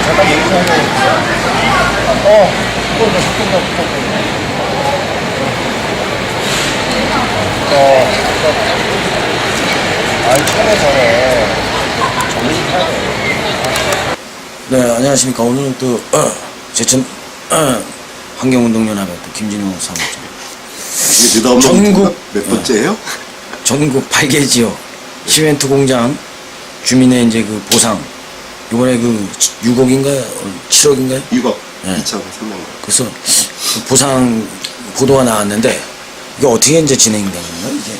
잠깐 얘기 좀 해주세요. 아이, 차례 정신차려. 네, 안녕하십니까. 오늘은 또 제천 환경운동연합의 또 김진우 사무장. 전국 몇 번째예요? 전국 8개 지역 시멘트 공장 주민의 이제 그 보상 이번에 그 6억인가요? 7억인가요? 6억 네. 2,300만. 그래서 그 보상 보도가 나왔는데 이게 어떻게 이제 진행되는 거예요? 이게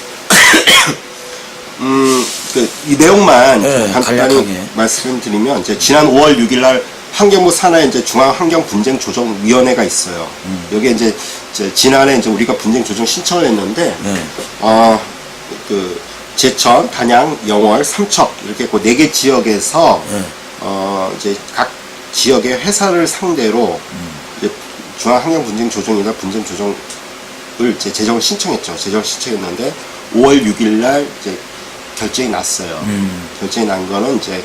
이 내용만 네, 간단히 간략하게. 말씀드리면 이제 지난 5월 6일 날 환경부 산하에 이제 중앙환경분쟁조정위원회가 있어요. 여기에 이제 지난해 이제 우리가 분쟁 조정 신청을 했는데 네. 그 제천, 단양, 영월, 삼척 이렇게 그 4개 지역에서 네. 이제 각 지역의 회사를 상대로 이제 중앙환경분쟁조정이나 분쟁조정을 이제 제정을 신청했죠. 제정을 신청했는데 5월 6일 날 이제 결정이 났어요. 결정이 난 거는 이제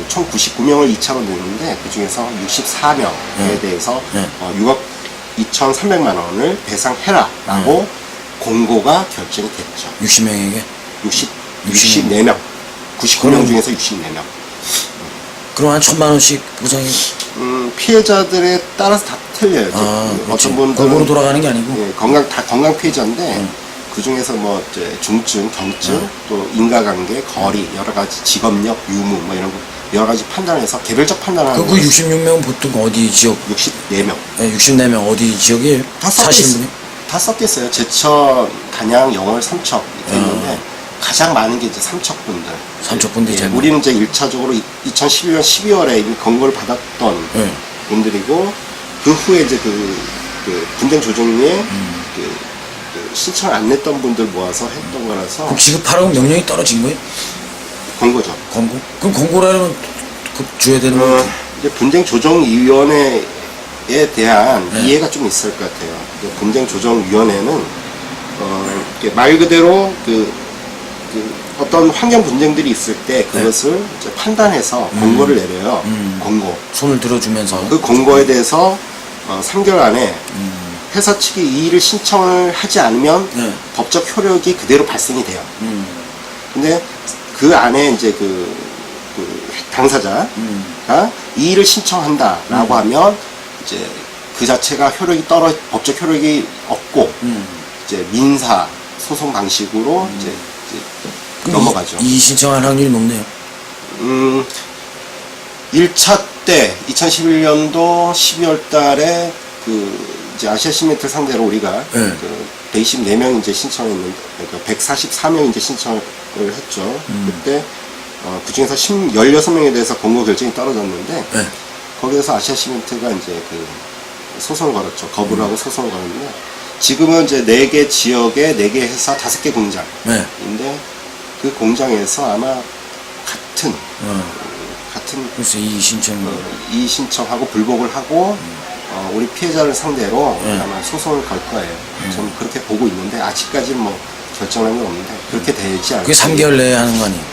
총 99명을 2차로 냈는데 그 중에서 64명에 대해서 6억 2,300만 원을 배상해라라고 공고가 결정이 됐죠. 60명에게 64명. 99명 중에서 64명. 그럼 한 1,000만 원씩 보상이 피해자들에 따라서 다 틀려요. 어떤 분들은 골고루 돌아가는 게 아니고 예, 다 건강 피해자인데 그 중에서 뭐 이제 중증, 경증, 또 인과관계, 거리, 여러 가지 직업력, 유무 뭐 이런 거 여러 가지 판단해서 개별적 판단을 하는 그 66명은 보통 어디 지역? 64명. 네, 64명 어디 지역이에요? 다 사시는 분이? 다 섞였어요. 제천, 단양, 영월, 삼척 있는데 가장 많은 게 이제 삼척 분들. 삼척 분들이 예, 제일 우리는 이제 1차적으로 2011년 12월에 이미 권고를 받았던 네. 분들이고 그 후에 이제 그 분쟁 조정위에 그 신청을 안 냈던 분들 모아서 했던 거라서 그럼 지급하라고 명령이 떨어진 거예요? 권고죠. 권고? 그럼 권고라면 그 줘야 되는 거지. 이제 분쟁 조정위원회에 대한 이해가 좀 있을 것 같아요. 분쟁 조정위원회는 이렇게 말 그대로 어떤 환경 분쟁들이 있을 때 그것을 이제 판단해서 공고를 내려요. 공고. 손을 들어주면서 그 공고에 대해서 3개월 안에 회사 측이 이의를 신청을 하지 않으면 법적 효력이 그대로 발생이 돼요. 근데 그 안에 이제 그 당사자가 이의를 신청한다라고 하면 이제 그 자체가 법적 효력이 없고 이제 민사 소송 방식으로 이제 넘어가죠. 이 신청할 확률이 높네요. 1차 때 2011년도 12월 달에 이제 아시아 시멘트 상대로 우리가 124명 이제 신청했는데 그러니까 144명 이제 신청을 했죠. 그때 그 중에서 16명에 대해서 권고 결정이 떨어졌는데 거기에서 아시아 시멘트가 이제 소송을 걸었죠. 거부를 하고 소송을 걸었는데 지금은 이제 4개 지역에 4개 회사 5개 공장인데 그 공장에서 아마 같은 그래서 이 신청하고 불복을 하고 우리 피해자를 상대로 아마 소송을 걸 거예요. 저는 그렇게 보고 있는데 아직까지는 뭐 결정한 건 없는데 그렇게 되지 않을까. 그게 3개월 내에 하는 거 아니에요?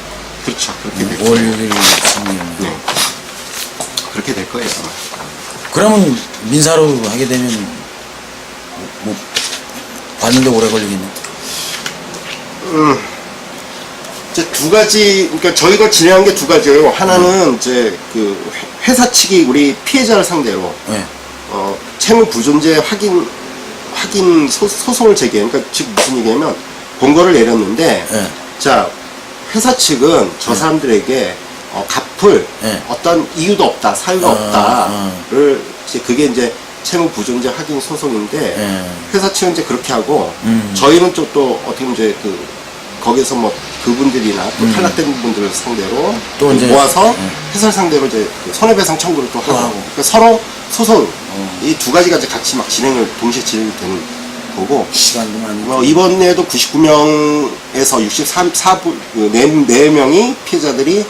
그렇죠. 그렇게 될 5월 거예요. 6일 3개월. 네. 그렇게 될 거예요. 아마. 그러면 민사로 하게 되면 뭐 받는데 오래 걸리겠네. 이제 두 가지, 그러니까 저희가 진행한 게 두 가지예요. 하나는 이제 회사 측이 우리 피해자를 상대로 채무 부존재 확인 소송을 제기해요. 그러니까 즉 무슨 얘기냐면 공고를 내렸는데 자 회사 측은 저 사람들에게 갚을 어떤 이유도 없다, 사유가 없다를 이제 그게 이제 채무 부존재 확인 소송인데 회사 측은 이제 그렇게 하고 저희는 또 어떻게 보면 이제 거기서 뭐 그분들이나 또 탈락된 분들을 상대로 또 이제 모아서 회사를 상대로 이제 손해배상 청구를 또 하고 그러니까 서로 소송 이 두 가지가 이제 같이 막 동시에 진행이 되는 거고 시간도 많이 이번에도 99명에서 4명이 피해자들이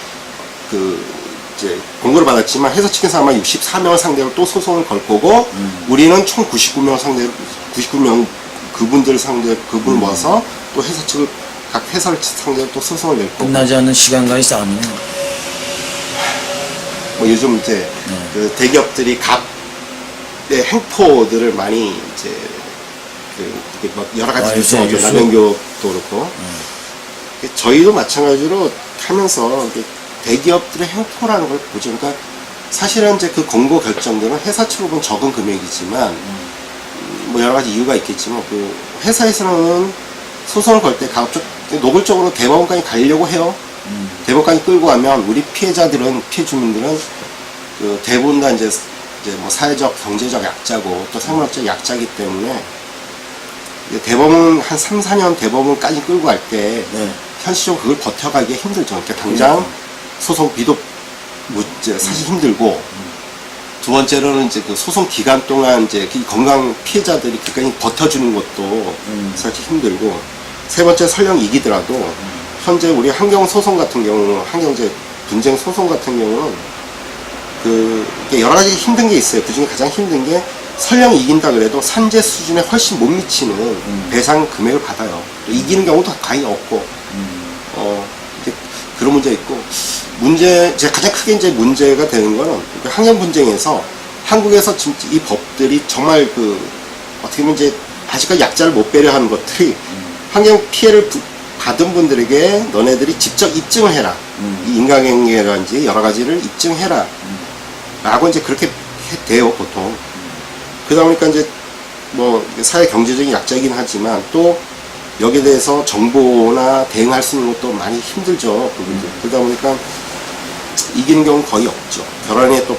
이제 공고를 받았지만 회사 측에서 아마 64명을 상대로 또 소송을 걸 거고 우리는 총 99명 상대로 99명 그분들 상대로 그분을 모아서 또 회사 측을 각 회사를 상대로 또 소송을 낼 거고 끝나지 않는 시간과의 싸움이네요. 뭐 요즘 이제 그 대기업들이 갑의 행포들을 많이 이제 이렇게 막 여러 가지 요새 남녀교육도 그렇고 저희도 마찬가지로 하면서 대기업들의 행포라는 걸 보죠. 그러니까 사실은 이제 그 공고 결정들은 회사 측으로 보면 적은 금액이지만 뭐 여러 가지 이유가 있겠지만 그 회사에서는 소송을 걸 때 가급적 노골적으로 대법원까지 가려고 해요. 대법원까지 끌고 가면 우리 피해 주민들은 그 대부분 다 이제 뭐 사회적, 경제적 약자고 또 생물학적 약자이기 때문에 대법원 한 3, 4년 대법원까지 끌고 갈 때 현실적으로 그걸 버텨가기가 힘들죠. 그러니까 당장 소송비도 사실 힘들고 두 번째로는 이제 그 소송 기간 동안 이제 그 건강 피해자들이 그까지 버텨주는 것도 사실 힘들고 세 번째 설령 이기더라도 현재 우리 환경 소송 같은 경우는 환경제 분쟁 소송 같은 경우는 그 여러 가지 힘든 게 있어요. 그 중에 가장 힘든 게 설령 이긴다 그래도 산재 수준에 훨씬 못 미치는 배상 금액을 받아요. 이기는 경우도 거의 없고 이제 그런 문제 있고 제가 가장 크게 이제 문제가 되는 거는 환경 분쟁에서 한국에서 지금 이 법들이 정말 그 어떻게 보면 이제 아직까지 약자를 못 배려하는 것들이 환경 피해를 받은 분들에게 너네들이 직접 입증을 해라. 이 인간관계라든지 여러 가지를 입증해라. 라고 이제 그렇게 돼요, 보통. 그러다 보니까 이제 뭐 사회 경제적인 약자이긴 하지만 또 여기에 대해서 정보나 대응할 수 있는 것도 많이 힘들죠. 그러다 보니까 이기는 경우는 거의 없죠. 결안에 또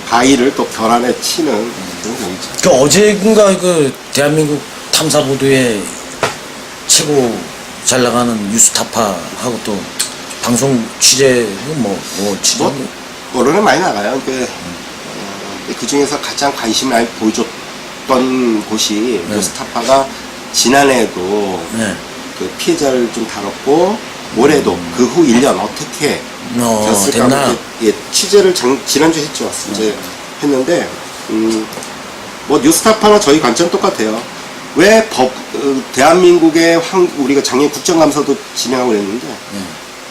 바위를 또 결안에 치는 그런 경우죠. 그 어제인가 그 대한민국 탐사보도에 최고 잘 나가는 뉴스타파하고 또 방송 취재 취재 언론에 많이 나가요. 그 중에서 가장 관심을 많이 보여줬던 곳이 뉴스타파가 지난해에도 그 피해자를 좀 다뤘고 올해도 그 후 1년 어떻게 됐을까 취재를 지난주에 했죠. 이제 했는데 뭐 뉴스타파나 저희 관점 똑같아요. 왜 대한민국의 우리가 작년 국정감사도 진행하고 그랬는데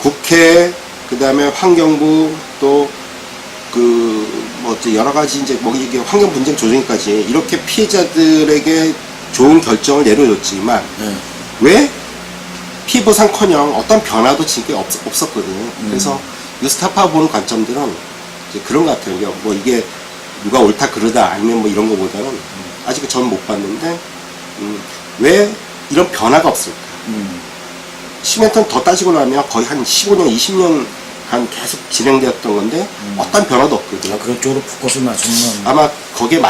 국회 그다음에 환경부 또 여러 가지 이제 이게 환경 분쟁 조정까지 이렇게 피해자들에게 좋은 결정을 내려줬지만 왜 피해 보상커녕 어떤 변화도 지금 없었거든요. 그래서 뉴스타파 보는 관점들은 이제 그런 것 같아요. 뭐 이게 누가 옳다 그르다 아니면 뭐 이런 거보다는 아직 전 못 봤는데 왜 이런 변화가 없을까? 시멘트는 더 따지고 나면 거의 한 15년, 20년 간 계속 진행되었던 건데 어떤 변화도 없거든요. 그런 쪽으로 포커스를 맞추면 아마 거기에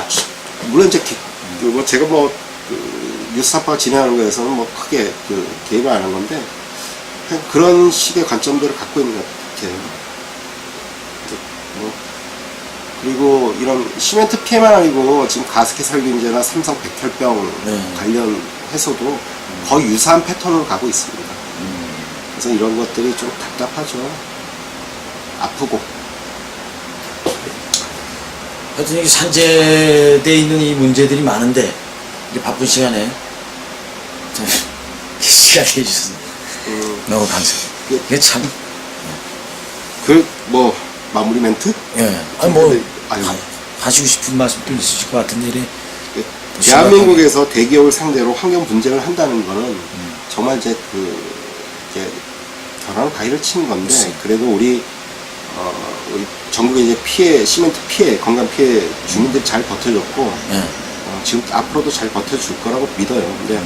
물론 이제 제가 뉴스타파 진행하는 거에서는 뭐 크게 개입을 안 한 건데 그런 식의 관점들을 갖고 있는 것 같아요. 그리고 이런 시멘트 피해만 아니고 지금 가습기 살균제나 삼성 백혈병 관련해서도 거의 유사한 패턴으로 가고 있습니다. 그래서 이런 것들이 좀 답답하죠. 아프고. 하여튼 이 산재되어 있는 이 문제들이 많은데 이제 바쁜 시간에 시간 내주셔서 너무 감사해요. 이게 참 마무리 멘트? 하시고 싶은 말씀도 있으실 것 같은데 이래 대한민국에서 대기업을 상대로 환경 분쟁을 한다는 거는 정말 이제 결함 가위를 치는 건데 그래도 우리 전국의 이제 시멘트 피해, 건강 피해 주민들이 잘 버텨줬고 지금 앞으로도 잘 버텨줄 거라고 믿어요. 근데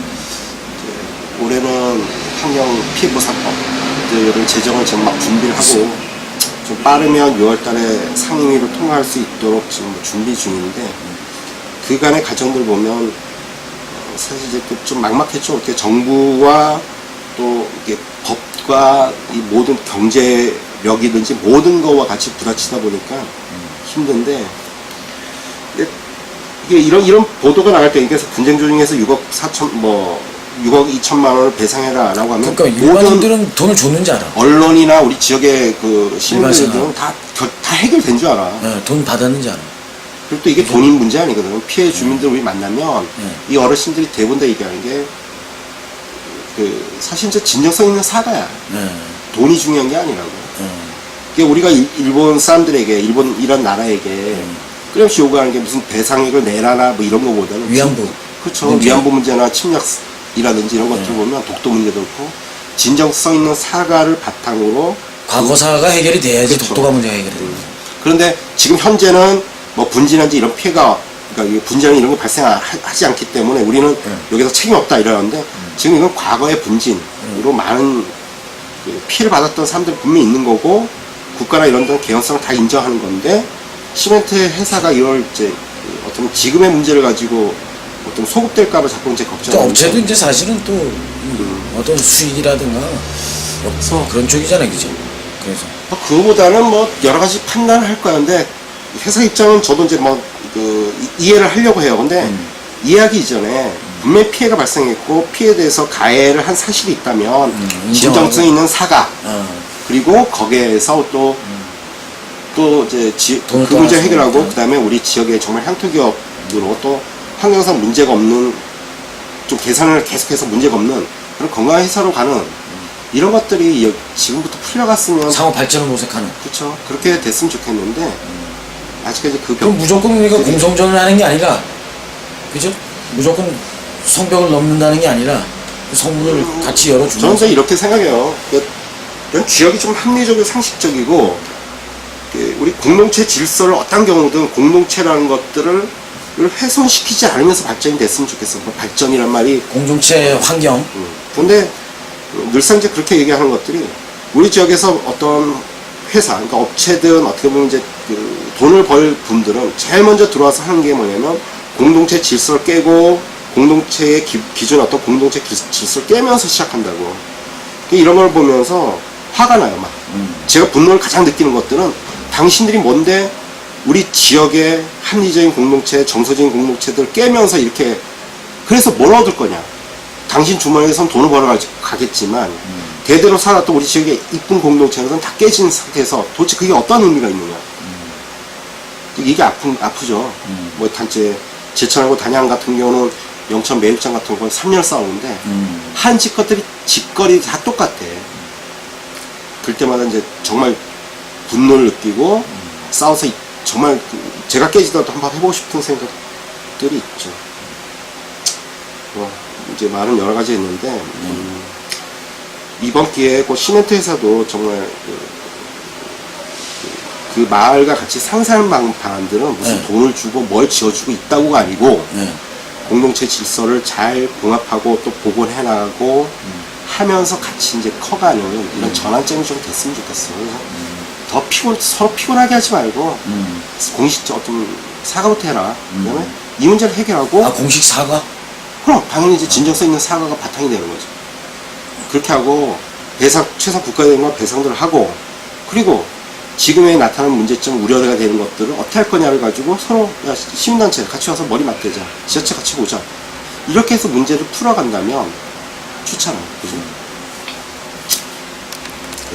올해는 환경 피해 보상법들을 제정을 지금 막 준비를 하고 좀 빠르면 6월달에 상임위로 통과할 수 있도록 지금 준비 중인데 그간의 과정들 보면 사실 이제 좀 막막했죠. 어떻게 정부와 또 이게 법과 이 모든 경제력이든지 모든 거와 같이 부딪히다 보니까 힘든데 이게 이런 보도가 나갈 때 그래서 분쟁 조정에서 6억 2천만 원을 배상해라 라고 하면 그러니까 일반인들은 돈을 줬는지 알아. 언론이나 우리 지역의 그 시민들은 다 해결된 줄 알아. 돈 받았는지 알아. 그리고 또 이게 돈인 문제 아니거든. 피해 주민들 우리 만나면 이 어르신들이 대부분 다 얘기하는 게 사실 이제 진정성 있는 사과야. 돈이 중요한 게 아니라고. 이게 우리가 일본 사람들에게, 일본 이런 나라에게 끊임없이 요구하는 게 무슨 배상액을 내라나 뭐 이런 거보다는 위안부. 그렇죠. 문제. 위안부 문제나 침략이라든지 이런 것들 보면 독도 문제도 그렇고 진정성 있는 사과를 바탕으로 과거사가 해결이 돼야지 그렇죠. 독도가 문제가 해결이 돼요. 그런데 지금 현재는 뭐 분진한지 이런 피해가 그러니까 분진이 이런 게 발생하지 않기 때문에 우리는 여기서 책임 없다 이러는데 지금 이건 과거의 분진으로 많은 그 피해를 받았던 사람들이 분명히 있는 거고 국가나 이런 데는 개연성을 다 인정하는 건데 시멘트 회사가 이걸 이제 어떤 지금의 문제를 가지고 어떤 소급될까봐 자꾸 이제 또 걱정하는데 업체도 이제 사실은 또 어떤 수익이라든가 없어 그런 쪽이잖아요, 그죠? 그래서 그거보다는 뭐 여러 가지 판단을 할 거야. 근데 회사 입장은 저도 이제 뭐 그 이해를 하려고 해요. 근데 이해하기 이전에 분명히 피해가 발생했고 피해에 대해서 가해를 한 사실이 있다면 진정성 있는 사과 그리고 거기에서 또 이제 그 문제 해결하고 그 다음에 우리 지역의 정말 향토 기업으로 또 환경상 문제가 없는 좀 계산을 계속해서 문제가 없는 그런 건강한 회사로 가는 이런 것들이 지금부터 풀려갔으면 상호 발전을 모색하는. 그렇죠. 그렇게 됐으면 좋겠는데 아직까지 그 그럼 무조건 우리가 공성전을 하는 게 아니라, 그죠? 무조건 성벽을 넘는다는 게 아니라 그 성문을 같이 열어주는. 저는 이제 이렇게 생각해요. 이런 지역이 좀 합리적이고 상식적이고 우리 공동체 질서를 어떤 경우든 공동체라는 것들을 훼손시키지 않으면서 발전이 됐으면 좋겠어. 뭐 발전이란 말이 공동체 환경. 근데 늘상 이제 그렇게 얘기하는 것들이 우리 지역에서 어떤 회사, 그러니까 업체든 어떻게 보면 이제 그 돈을 벌 분들은 제일 먼저 들어와서 하는 게 뭐냐면 공동체 질서를 깨고 공동체의 기존 어떤 공동체 질서를 깨면서 시작한다고. 이런 걸 보면서 화가 나요, 막. 제가 분노를 가장 느끼는 것들은 당신들이 뭔데 우리 지역의 합리적인 공동체, 정서적인 공동체들 깨면서 이렇게 그래서 뭘 얻을 거냐. 당신 주머니에선 돈을 벌어가겠지만 대대로 살았던 우리 지역의 이쁜 공동체는 다 깨진 상태에서 도대체 그게 어떤 의미가 있느냐. 이게 아프죠. 뭐 단체 제천하고 단양 같은 경우는 영천 매입장 같은 건 3년 싸우는데 한 집 것들이 집거리 다 똑같아. 그럴 때마다 이제 정말 분노를 느끼고 싸워서 정말 제가 깨지더라도 한번 해보고 싶은 생각들이 있죠. 이제 말은 여러 가지 했는데 이번 기회에 그 시멘트 회사도 정말 그 마을과 같이 상생하는 방안들은 무슨 돈을 주고 뭘 지어주고 있다고가 아니고 공동체 질서를 잘 봉합하고 또 복원해나가고 하면서 같이 이제 커가는 이런 전환점이 좀 됐으면 좋겠어. 그래서 서로 피곤하게 하지 말고 공식적 어떤 사과부터 해라. 그다음에 이 문제를 해결하고. 공식 사과? 그럼 당연히 이제 진정성 있는 사과가 바탕이 되는 거죠. 그렇게 하고 최소한 국가적인 건 배상들을 하고 그리고 지금에 나타나는 문제점 우려가 되는 것들을 어떻게 할 거냐를 가지고 서로 시민단체 같이 와서 머리 맞대자 지자체 같이 보자 이렇게 해서 문제를 풀어간다면 좋잖아요. 그죠?